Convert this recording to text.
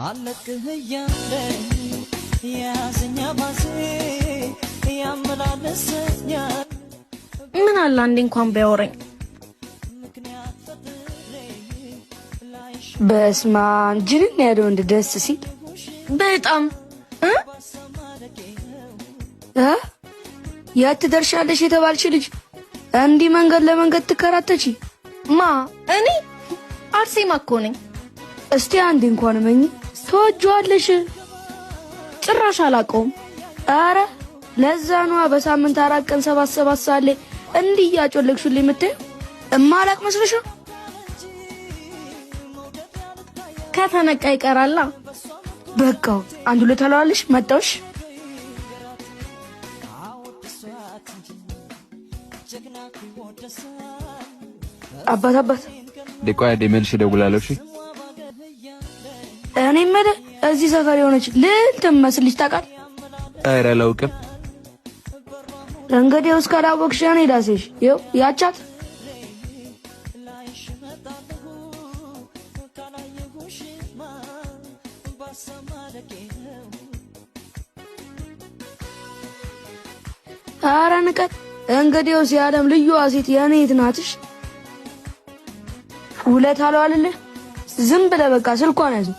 አለቅህ ያለኝ ያዘኛ ባሴ ያመላለሰኛል ምን አለ አንዴ እንኳን ቢያወራኝ በስማ ጅንን ያለው እንደ ደስ ሲል በጣም ያት ደርሻለሽ የተባልሽ ልጅ እንዲህ መንገድ ለመንገድ ትከራተቺ ማ እኔ አርሴማ እኮ ነኝ። እስቲ አንዴ እንኳን መኝ ተወጇለሽ ጭራሽ አላውቀውም። አረ ለዛ ነው በሳምንት 4 ቀን 7 ሰዓት ላይ እንዲህ ያጮለክሽልኝ የምትይው እማላቅ መስለሽ ነው። ከተነቃ ይቀራላ። በቃው አንዱ ለተላልሽ መጣሽ አባት ደቆያ ደመልሽ ደውላለሁ። እሺ እኔ መደ እዚህ ሰፈር የሆነች ልዕልት መስልሽ ታውቃል? ኧረ አላውቅም። እንግዲህ እስካላወቅሽ እኔ ዳሴሽ ይኸው ያቻት ኧረ ንቀት እንግዲህ ሲያለም ልዩ አሴት የኔት ናትሽ። ሁለት አለዋልልህ ዝም ብለህ በቃ ስልኳን ያዙ።